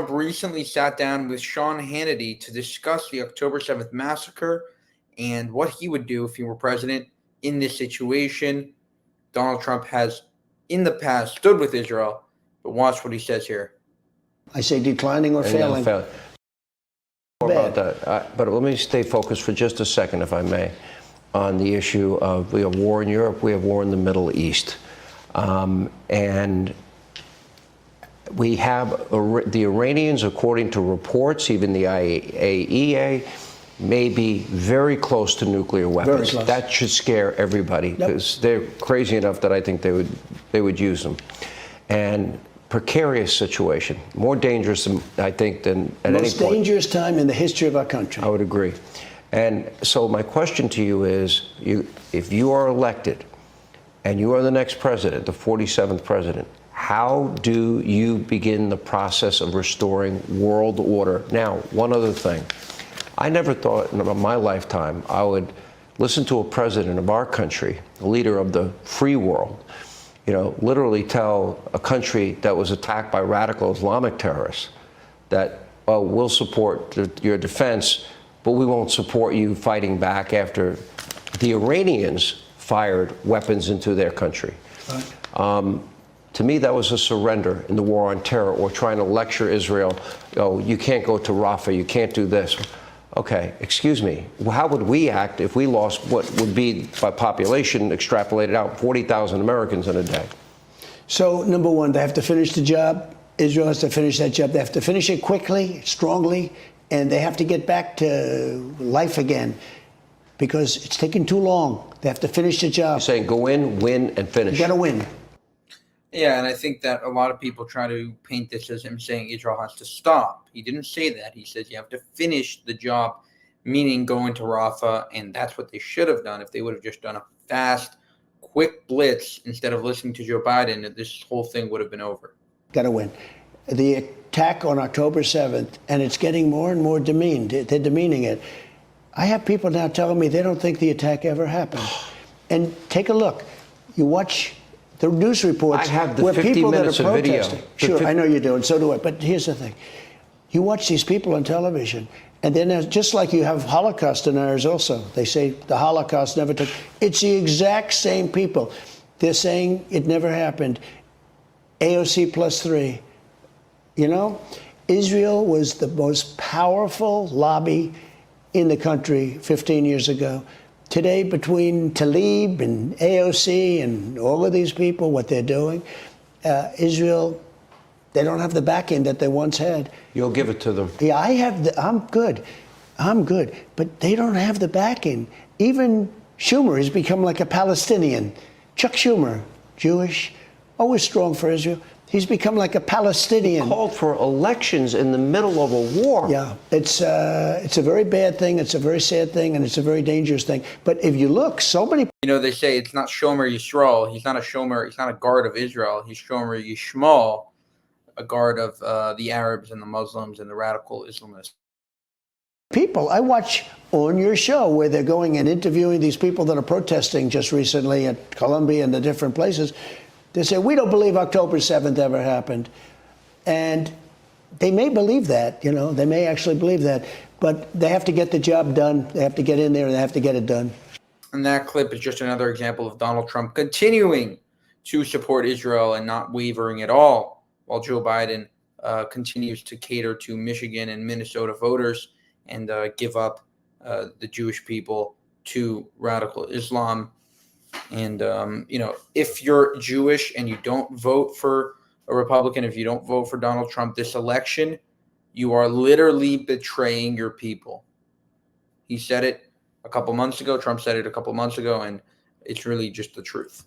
Trump recently sat down with Sean Hannity to discuss the October 7th massacre and what he would do if he were president in this situation. Donald Trump has, in the past, stood with Israel, but watch what he says here. I say declining or failing. More about that. But let me stay focused for just a second, if I may, on the issue of we have war in Europe, we have war in the Middle East. And we have the Iranians, according to reports, even the IAEA, may be very close to nuclear weapons. That should scare everybody, because they're crazy enough that I think they would use them. And precarious situation, more dangerous, I think, than at any point. Most dangerous time in the history of our country. I would agree. And so my question to you is, if you are elected and you are the next president, the 47th president, how do you begin the process of restoring world order? Now, one other thing. I never thought in my lifetime I would listen to a president of our country, a leader of the free world, literally tell a country that was attacked by radical Islamic terrorists that, oh, we'll support your defense, but we won't support you fighting back after the Iranians fired weapons into their country. Right. To me, that was a surrender in the war on terror, or trying to lecture Israel, oh, you can't go to Rafah, you can't do this. Okay, excuse me, how would we act if we lost what would be, by population extrapolated out, 40,000 Americans in a day? So, number one, they have to finish the job. Israel has to finish that job. They have to finish it quickly, strongly, and they have to get back to life again, because it's taken too long. They have to finish the job. You're saying go in, win, and finish. You got to win. Yeah, and I think that a lot of people try to paint this as him saying Israel has to stop. He didn't say that. He says you have to finish the job, meaning go into Rafah, and that's what they should have done. If they would have just done a fast, quick blitz instead of listening to Joe Biden, this whole thing would have been over. Got to win. The attack on October 7th, and it's getting more and more demeaned. They're demeaning it. I have people now telling me they don't think the attack ever happened. And take a look. You watch the news reports. I have the where 50 people minutes that are of video. protesting. Sure, I know you do, and so do I. But here's the thing. You watch these people on television, and then just like you have Holocaust deniers also. They say the Holocaust never took. It's the exact same people. They're saying it never happened. AOC +3. Israel was the most powerful lobby in the country 15 years ago. Today, between Tlaib and AOC and all of these people, what they're doing, Israel, they don't have the backing that they once had. You'll give it to them. Yeah, I'm good. But they don't have the backing. Even Schumer has become like a Palestinian. Chuck Schumer, Jewish, always strong for Israel. He's become like a Palestinian. He called for elections in the middle of a war. Yeah, it's a very bad thing. It's a very sad thing, and it's a very dangerous thing. But if you look, so many. They say it's not Shomer Yisrael. He's not a Shomer. He's not a guard of Israel. He's Shomer Yishmael, a guard of the Arabs and the Muslims and the radical Islamists. People, I watch on your show where they're going and interviewing these people that are protesting just recently at Columbia and the different places. They say, we don't believe October 7th ever happened. And they may believe that, they may actually believe that. But they have to get the job done. They have to get in there and they have to get it done. And that clip is just another example of Donald Trump continuing to support Israel and not wavering at all, while Joe Biden continues to cater to Michigan and Minnesota voters and give up the Jewish people to radical Islam. And, if you're Jewish and you don't vote for a Republican, if you don't vote for Donald Trump this election, you are literally betraying your people. He said it a couple months ago. Trump said it a couple months ago, and it's really just the truth.